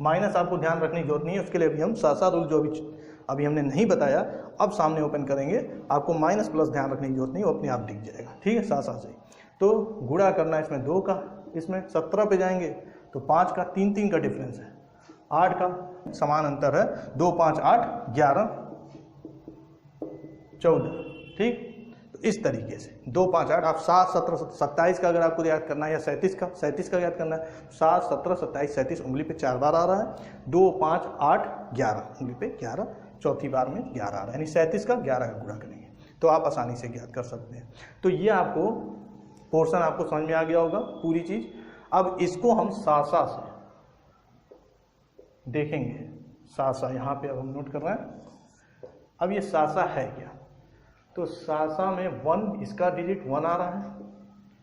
माइनस आपको ध्यान रखने की जरूरत नहीं है, उसके लिए अभी हम सासा रूल जो अभी हमने नहीं बताया, अब सामने ओपन करेंगे, आपको माइनस प्लस ध्यान रखने की जरूरत नहीं, वो अपने आप दिख जाएगा, ठीक है, सासा से। तो गुणा करना है इसमें 2 का, इसमें 17 पे जाएंगे तो 5 का, 3 का डिफरेंस है, 8 का समान अंतर है, 2 5 8 11 14, ठीक। तो इस तरीके से 2 5 8, आप 7 17 27 का अगर आपको याद करना है, या 37 का याद करना है, 7 17 27 37 उंगली पे 4 बार आ रहा है, 2 5 8 11 उंगली पे 11, चौथी बार में 11 आ रहा है, यानी 37 का 11 का गुणा करेंगे तो आप आसानी से ज्ञात कर सकते हैं। तो ये आपको पोर्शन आपको समझ में आ गया होगा पूरी चीज। अब इसको हम सासा से देखेंगे, सासा यहाँ पे अब हम नोट कर रहे हैं। अब ये सासा है क्या, तो सासा में 1, इसका डिजिट 1 आ रहा है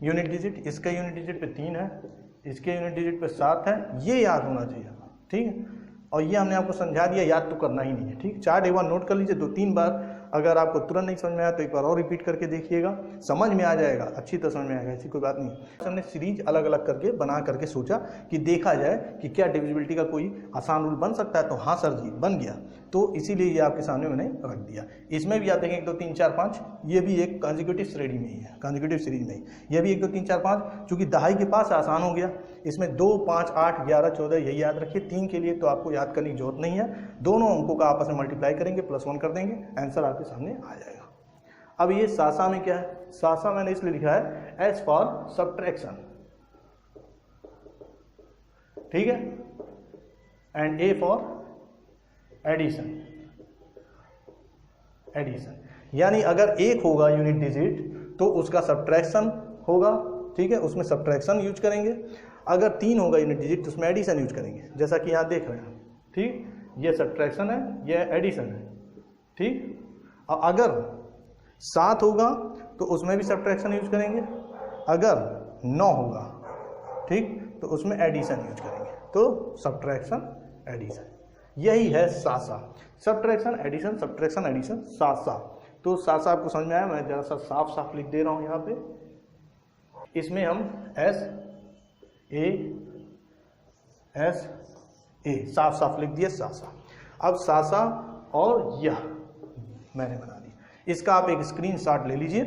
यूनिट डिजिट, इसका यूनिट डिजिट पे 3 है, इसके यूनिट डिजिट पे 7 है, ये याद होना चाहिए, ठीक है। और ये हमने आपको समझा दिया, याद तो करना ही नहीं है, ठीक। चार्ट एक बार नोट कर लीजिए 2-3 बार, अगर आपको तुरंत नहीं समझ में आया तो एक बार और रिपीट करके देखिएगा, समझ में आ जाएगा, अच्छी तरह समझ में आएगा, ऐसी कोई बात नहीं। हमने सीरीज अलग अलग करके बना करके सोचा कि देखा जाए कि क्या डिविजिबिलिटी का कोई आसान रूल बन सकता है, तो हाँ सर जी बन गया, तो इसीलिए ये आपके सामने मैंने रख दिया। इसमें भी आप देखें 1 2 3 4 5, ये भी एक कॉन्जिक्यूटिव श्रेणी में ही है, कॉन्जिक्यूटिव सीरीज में ही, ये भी 1 2 3 4 5, चूंकि दहाई के पास आसान हो गया, इसमें 2 5 8 11 14 यही याद रखिए। 3 के लिए तो आपको याद करने की जरूरत नहीं है, दोनों अंकों का आपस में मल्टीप्लाई करेंगे, +1 कर देंगे, आंसर आपके सामने आ जाएगा। अब ये सासा में क्या है, सासा मैंने इसलिए लिखा है S फॉर सब्ट्रैक्शन, ठीक है, and A for addition, addition, यानी अगर 1 होगा यूनिट डिजिट तो उसका सब्ट्रैक्शन होगा, ठीक है, उसमें सब्ट्रैक्शन यूज करेंगे। अगर 3 होगा यूनिट डिजिट तो उसमें एडिशन यूज करेंगे, जैसा कि यहाँ देख रहे हैं, ठीक। ये सब्ट्रैक्शन है, ये एडिशन है, ठीक। और अगर 7 होगा तो उसमें भी सब्ट्रैक्शन यूज करेंगे, अगर 9 होगा, ठीक, तो उसमें एडिशन यूज करेंगे। तो सब्ट्रैक्शन एडिशन, यही है सासा, सब्ट्रैक्शन एडिशन, सब्ट्रैक्शन एडिशन, सासा। तो सासा आपको समझ में आया, मैं जरा सा साफ साफ लिख दे रहा हूं यहाँ पे। इसमें हम S A साफ साफ लिख दिया सासा। अब सासा और यह मैंने बना दिया, इसका आप एक स्क्रीनशॉट ले लीजिए,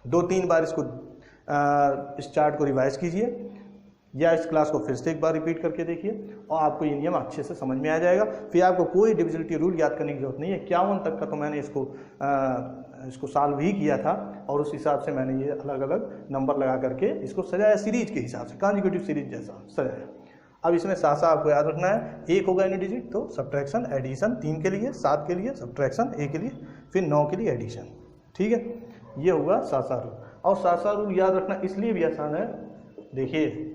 2-3 बार इसको इस चार्ट को रिवाइज कीजिए, या इस क्लास को फिर से एक बार रिपीट करके देखिए और आपको ये नियम अच्छे से समझ में आ जाएगा। फिर आपको कोई डिविजिबिलिटी रूल याद करने की जरूरत नहीं है। 51 तक का तो मैंने इसको सॉल्व ही किया था और उस हिसाब से मैंने ये अलग अलग नंबर लगा करके इसको सजाया, सीरीज के हिसाब से, कॉन्जिक्यूटिव सीरीज जैसा सजाया। अब इसमें सासा आपको याद रखना है, 1 होगा यूनिट डिजिट तो सब्ट्रैक्शन एडिशन, 3 के लिए, 7 के लिए सब्ट्रैक्शन, A के लिए, फिर 9 के लिए एडिशन, ठीक है। ये हुआ सासा रूल। और सासा रूल याद रखना इसलिए भी आसान है, देखिए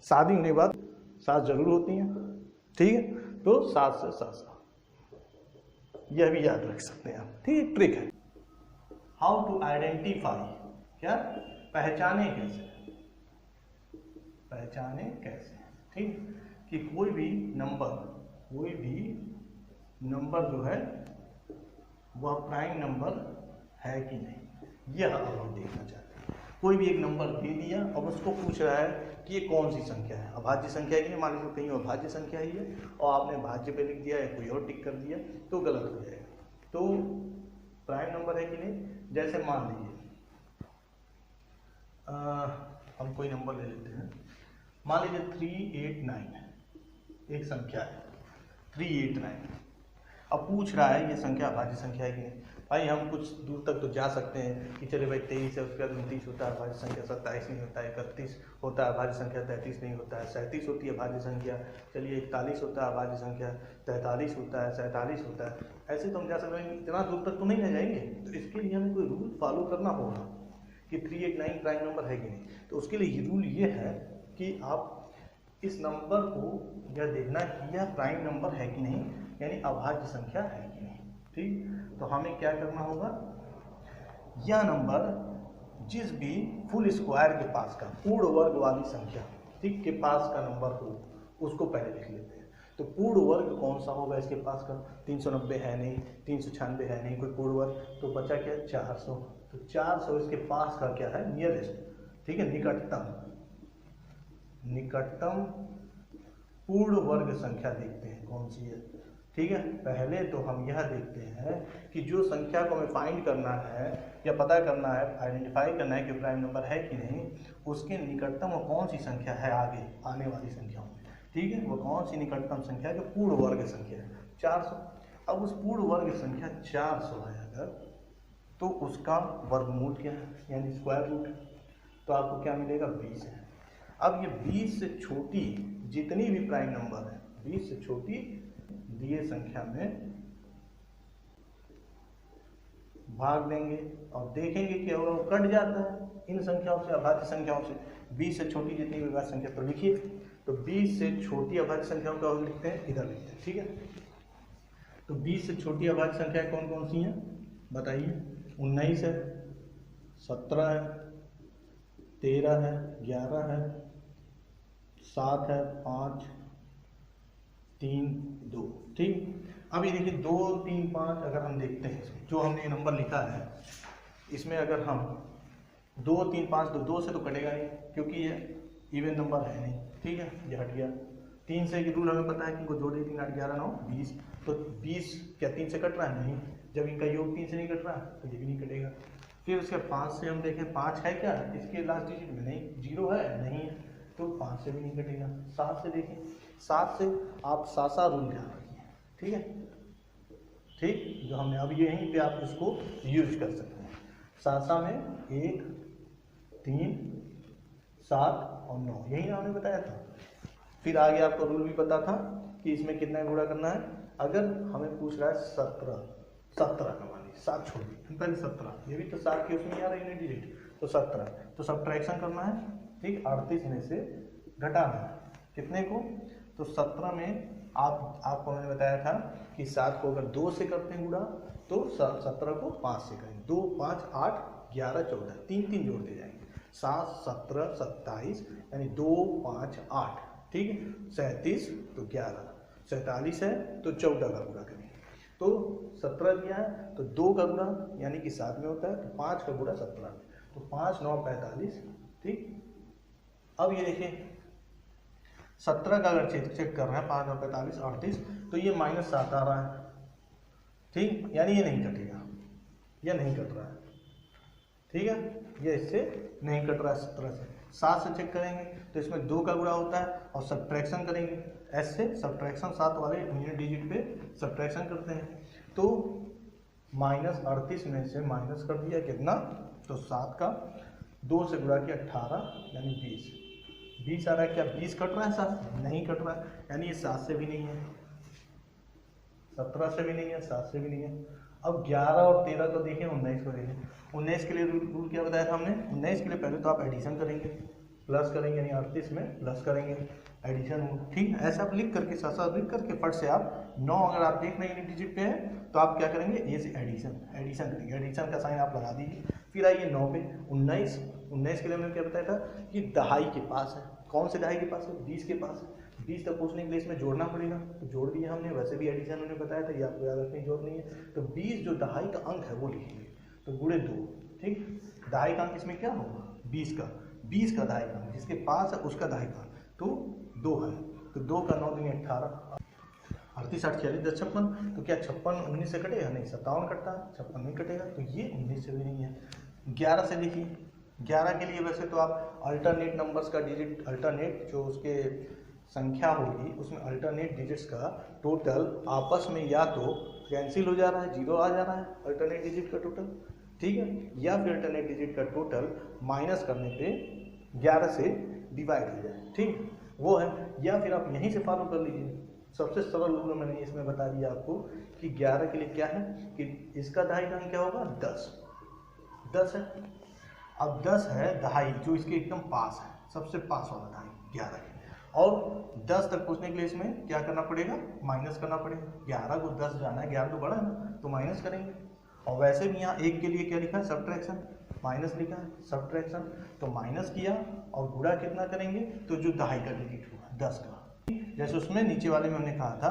शादी होने के बाद सास जरूर होती हैं, ठीक है, तो सास से सासा, यह भी याद रख सकते हैं आप, ठीक, ट्रिक है। हाउ टू आइडेंटिफाई, क्या पहचाने कैसे, पहचाने कैसे, ठीक, कि कोई भी नंबर जो है वह प्राइम नंबर है कि नहीं, यह अब हम देखना चाहते हैं। कोई भी एक नंबर दे दिया और उसको पूछ रहा है कि ये कौन सी संख्या है, अभाज्य संख्या है कि नहीं, मान लीजिए कहीं अभाज्य संख्या ही है और आपने भाज्य पे लिख दिया या कोई और टिक कर दिया तो गलत हो जाएगा। तो प्राइम नंबर है कि नहीं, जैसे मान लीजिए हम कोई नंबर ले लेते हैं, मान लीजिए 389 एक संख्या है, 389। अब पूछ रहा है ये संख्या अभाज्य संख्या है कि नहीं। भाई हम कुछ दूर तक तो जा सकते हैं कि चले भाई 23 है, उसके बाद 29 होता है अभाज्य संख्या, 27 नहीं होता है, 31 होता है अभाज्य संख्या, 33 नहीं होता है, 37 होती है अभाज्य संख्या, चलिए 41 होता है अभाज्य संख्या, 43 होता है, 47 होता है। ऐसे तो हम जा सकते हैं, इतना दूर तक तो नहीं रह जाएंगे। तो इसके लिए हमें कोई रूल फॉलो करना होगा कि 389 प्राइम नंबर है कि नहीं। तो उसके लिए रूल ये है कि आप इस नंबर को यह देखना कि यह प्राइम नंबर है कि नहीं, यानी अभाज्य संख्या है कि नहीं। ठीक, तो हमें क्या करना होगा, यह नंबर जिस भी फुल स्क्वायर के पास का, पूर्ण वर्ग वाली संख्या, ठीक, के पास का नंबर हो उसको पहले लिख लेते हैं। तो पूर्ण वर्ग कौन सा होगा इसके पास का, 390 है नहीं, 396 है नहीं कोई पूर्ण वर्ग, तो बचा क्या, 400। तो 400 इसके पास का क्या है, नियरेस्ट, ठीक है, निकटतम पूर्ण वर्ग संख्या देखते हैं कौन सी है। ठीक है, पहले तो हम यह देखते हैं कि जो संख्या को हमें फाइंड करना है या पता करना है, आइडेंटिफाई करना है कि प्राइम नंबर है कि नहीं, उसके निकटतम वो कौन सी संख्या है आगे आने वाली संख्याओं में। ठीक है, वो कौन सी निकटतम संख्या है जो पूर्ण वर्ग संख्या है, 400। अब उस पूर्ण वर्ग संख्या 400 है अगर, तो उसका वर्गमूल क्या है, यानी स्क्वायर रूट, तो आपको क्या मिलेगा, 20 है। अब ये 20 से छोटी जितनी भी प्राइम नंबर है, 20 से छोटी दिए संख्या में भाग देंगे और देखेंगे कि अगर वो कट जाता है इन संख्याओं से, अभाज्य संख्याओं से, 20 से छोटी जितनी भी अभाज्य संख्या, तो लिखिए। तो 20 से छोटी अभाज्य संख्याओं का लिखते हैं, इधर लिखते हैं। ठीक है, तो 20 से छोटी अभाज्य संख्याएं कौन कौन सी हैं बताइए। 19 है, 17 है, 13 है, 11 है, 7 है, 5, 3, 2। ठीक, अब ये देखिए 2, 3, 5 अगर हम देखते हैं इसमें जो हमने नंबर लिखा है, इसमें अगर हम 2, 3, 5, तो 2 से तो कटेगा नहीं क्योंकि ये इवन नंबर है नहीं। ठीक है, ये हट गया। 3 से की रूल हमें पता है कि इनको जोड़े 3, 8, 11, 9, 20। तो 20 क्या 3 से कट रहा है, नहीं। जब इनका योग 3 से नहीं कट रहा तो ये भी नहीं कटेगा। फिर उसके 5 से हम देखें, 5 है क्या इसके लास्ट डिजिट में, नहीं। 0 है, नहीं है, तो 5 से भी नहीं कटेगा। 7 से देखें, 7 से आप सासा रूल ध्यान रखिए। ठीक है, ठीक, जो हमने अब यहीं पे आप इसको यूज कर सकते हैं। सासा में 1, 3, 7 और 9, यही हमने बताया था। फिर आगे आपको रूल भी पता था कि इसमें कितना गुणा करना है। अगर हमें पूछ रहा है 17 का, मानिए 7 छोड़ दी, पहले 17, ये भी तो 7 के उसमें आ रही है डिजिट, तो 17, तो सब्ट्रैक्शन करना है। ठीक, 38 में से घटाना है कितने को, तो 17 में आपको मैंने बताया था कि 7 को अगर 2 से करते हैं गुणा तो 17 को 5 से करेंगे। 2, 5, 8, 11, 14, 3 जोड़ते जाएंगे। 7, 17, 27, यानी 2, 5, 8। ठीक है, 37 तो 11, 47 है तो 14 का गुणा करेंगे। तो 17 दिया है तो 2 का गुणा यानी कि 7 में होता है, तो 5 का गुणा 17 में, तो 5, 9, 45। ठीक, अब ये देखिए 17 का अगर चेक कर रहे हैं, 5, 9, 45, 38, तो ये -7 आ रहा है। ठीक, यानी ये नहीं कटेगा, यह नहीं कट रहा है। ठीक है, ये इससे नहीं कट रहा है 17 से। 7 से चेक करेंगे तो इसमें 2 का गुणा होता है और सब्ट्रैक्शन करेंगे, ऐसे सब्ट्रैक्शन 7 वाले यूनिट डिजिट पे सब्ट्रैक्शन करते हैं। तो -38 में से माइनस कर दिया कितना, तो 7 का 2 से गुणा किया 18, यानी 20 आ रहा है। क्या 20 कट रहा है 7 से, नहीं कट रहा है, यानी ये 7 से भी नहीं है, 17 से भी नहीं है, 7 से भी नहीं है। अब 11 और 13 को देखें, 19 को देखें। 19 के लिए रूल क्या बताया था हमने, 19 के लिए पहले तो आप एडिशन करेंगे, प्लस करेंगे, यानी 38 में प्लस करेंगे, एडिशन हो। ठीक है, ऐसा आप लिख करके साथ साथ लिख करके फट से आप 9 अगर आप देख रहे हैं डिजिट पे है तो आप क्या करेंगे, ये से एडिशन करेंगे, एडिशन का साइन आप लगा दीजिए। फिर आइए 9 पे, 19 के लिए हमने क्या बताया था कि दहाई के पास है। कौन से दहाई के पास है, 20 के पास है। 20 तक पूछने के लिए इसमें जोड़ना पड़ेगा, तो जोड़ दिया हमने। वैसे भी एडिशन हमने बताया था, ये आपको याद रखने की जरूरत नहीं है। तो 20 जो दहाई का अंक है वो लिखेंगे, तो गुणे 2। ठीक, दहाई का अंक इसमें क्या होगा, 20 का दहाई का अंक जिसके पास है उसका दहाई का अंक, तो 2 है। तो 2 का 9 दूनी 18, 38, 8, 40, 10, 56। तो क्या 56 19 से कटेगा, नहीं। 57 कटता है, 56 नहीं कटेगा, तो ये 19 से भी नहीं है। 11 से देखिए, 11 के लिए वैसे तो आप अल्टरनेट नंबर्स का डिजिट, अल्टरनेट जो उसके संख्या होगी उसमें अल्टरनेट डिजिट्स का टोटल आपस में या तो कैंसिल हो जा रहा है, 0 आ जा रहा है अल्टरनेट डिजिट का टोटल, ठीक है, या फिर अल्टरनेट डिजिट का टोटल माइनस करने पे 11 से डिवाइड हो जाए, ठीक, वो है। या फिर आप यहीं से फॉलो कर लीजिए, सबसे सरल रूल मैंने इसमें बता दिया आपको कि 11 के लिए क्या है कि इसका दहाई का क्या होगा 10 है। अब 10 है दहाई जो इसके एकदम पास है, सबसे पास वाला दहाई 11 है, और 10 तक पहुंचने के लिए इसमें क्या करना पड़ेगा, माइनस करना पड़ेगा। 11 को 10 जाना है, 11 तो बड़ा है ना, तो माइनस करेंगे। और वैसे भी यहाँ 1 के लिए क्या लिखा है, सब्ट्रैक्शन, माइनस लिखा है सब्ट्रैक्शन, तो माइनस किया और गुणा कितना करेंगे, तो जो दहाई का डिजिट हुआ 10 का, जैसे उसमें नीचे वाले में हमने कहा था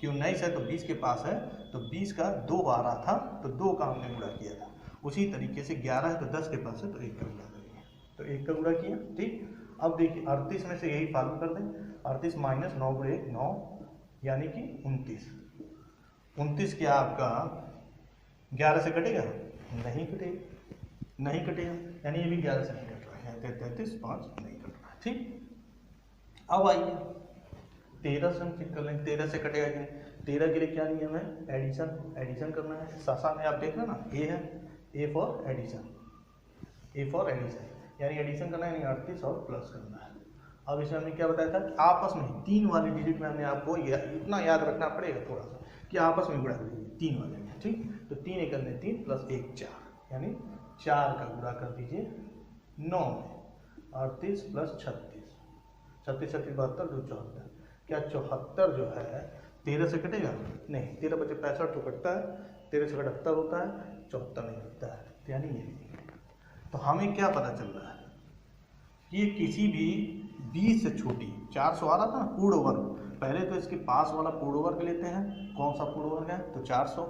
कि 19 है तो 20 के पास है, तो 20 का 2 आ रहा था तो 2 का हमने गुणा किया था। उसी तरीके से 11 है तो 10 के पास है तो 1 का गुणा करेंगे, तो 1 का गुणा किया, ठीक। अब देखिए 38 में से यही फॉलो कर दें, 38 माइनस 9 गुणे 9 यानी कि 29। 29 क्या आपका 11 से कटेगा, नहीं कटेगा, यानी ये भी 11 से नहीं कट रहा है, 33 5 नहीं कट रहा है, ठीक। अब आइए 13 से हम चेक कर लेंगे 13 से कटेगा कि नहीं। 13 के लिए क्या नियम है, एडिशन करना है। सासा में आप देख रहे ना, ए है, ए फॉर एडिशन, यानी एडिशन करना है, यानी 38 और प्लस करना है। अब इसमें हमने क्या बताया था कि आपस में 3 वाले डिजिट में हमने आपको इतना याद रखना पड़ेगा थोड़ा सा कि आपस में गुणा करेंगे 3 वाले में, ठीक। तो 3 एक 3 प्लस 1 4, यानी 4 का गुणा कर दीजिए 9 में, 38 प्लस 36, 36 36 72 जो 74, क्या 74 जो है 13 से कटेगा, नहीं, 13 बचे 65 तो कटता है, 13 से 78 होता है, 74 नहीं कटता है, यानी ये। तो हमें क्या पता चल रहा है कि ये किसी भी 20 से छोटी, 400 आ रहा था ना पूर्ण वर्ग, पहले तो इसके पास वाला पूर्ण वर्ग लेते हैं, कौन सा पूर्ण वर्ग है, तो 400,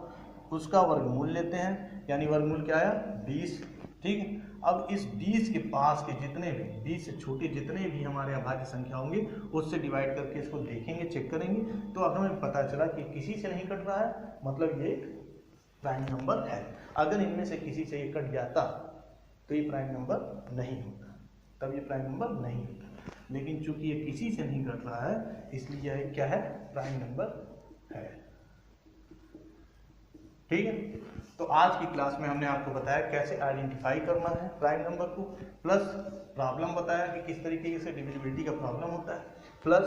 उसका वर्गमूल लेते हैं, यानी वर्गमूल क्या आया 20, ठीक। अब इस 20 के पास के जितने भी 20 से छोटे जितने भी हमारे अभाज्य संख्या होंगे उससे डिवाइड करके इसको देखेंगे, चेक करेंगे, तो अब हमें पता चला कि किसी से नहीं कट रहा है, मतलब ये प्राइम नंबर है। अगर इनमें से किसी से ये कट जाता तो ये प्राइम नंबर नहीं होता, तब ये प्राइम नंबर नहीं होता, लेकिन चूंकि ये किसी से नहीं कट रहा है इसलिए यह क्या है, प्राइम नंबर है, ठीक है। तो आज की क्लास में हमने आपको बताया कैसे आइडेंटिफाई करना है प्राइम नंबर को, प्लस प्रॉब्लम बताया कि किस तरीके से डिविजिबिलिटी का प्रॉब्लम होता है, प्लस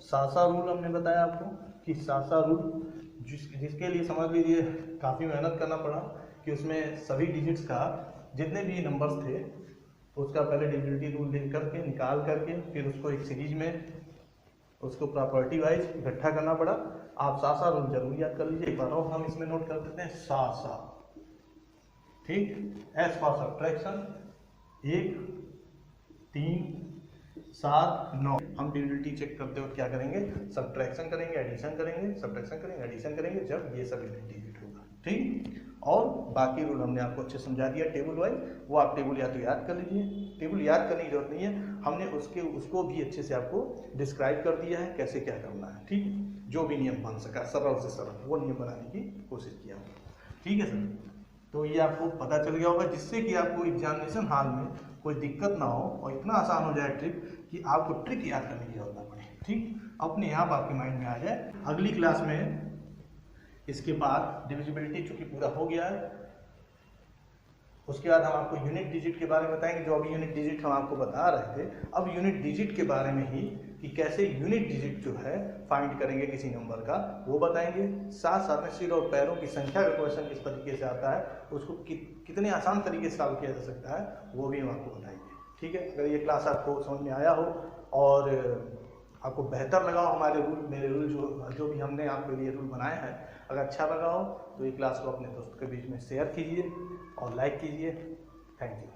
सासा रूल हमने बताया आपको कि सासा रूल जिसके लिए समझ लीजिए काफ़ी मेहनत करना पड़ा कि उसमें सभी डिजिट्स का जितने भी नंबर्स थे उसका पहले डिविजिबिलिटी रूल लिख करके निकाल करके फिर उसको एक सीरीज में उसको प्रॉपर्टी वाइज इकट्ठा करना पड़ा। आप सासा रूल जरूर याद कर लीजिए, एक बार और हम इसमें नोट कर देते हैं सासा, ठीक। एस फॉर सब्ट्रैक्शन 1 3 7 9, हम डिविजिबिलिटी चेक करते वक्त क्या करेंगे, सब्ट्रैक्शन करेंगे, एडिशन करेंगे, सब्ट्रैक्शन करेंगे, एडिशन करेंगे, जब ये सब डिजिट होगा, ठीक। और बाकी रूल हमने आपको अच्छे समझा दिया टेबल वाइज, वो आप टेबल या तो याद कर लीजिए, टेबल याद करने की जरूरत नहीं है, हमने उसको भी अच्छे से आपको डिस्क्राइब कर दिया है कैसे क्या करना है, ठीक। जो भी नियम बन सका सरल से सरल वो नियम बनाने की कोशिश किया होगा, ठीक है सर। तो ये आपको पता चल गया होगा, जिससे कि आपको एग्जामिनेशन हॉल में कोई दिक्कत ना हो और इतना आसान हो जाए ट्रिक कि आपको ट्रिक याद करने की जरूरत ना पड़े, ठीक, अपने आप आपके माइंड में आ जाए। अगली क्लास में इसके बाद डिविजिबिलिटी चूंकि पूरा हो गया है, उसके बाद हम आपको यूनिट डिजिट के बारे में बताएंगे, जो अभी यूनिट डिजिट हम आपको बता रहे थे, अब यूनिट डिजिट के बारे में ही कि कैसे यूनिट डिजिट जो है फाइंड करेंगे किसी नंबर का वो बताएंगे। साथ साथ में सिर और पैरों की संख्या का क्वेश्चन किस तरीके से आता है, उसको कितने आसान तरीके से सॉल्व किया जा सकता है, वो भी हम आपको बताएंगे, ठीक है। अगर ये क्लास आपको समझ में आया हो और आपको बेहतर लगा हो हमारे रूल, मेरे रूल जो भी हमने आपके लिए रूल बनाए हैं, अगर अच्छा लगा हो तो ये क्लास को अपने दोस्तों के बीच में शेयर कीजिए और लाइक कीजिए। Thank you.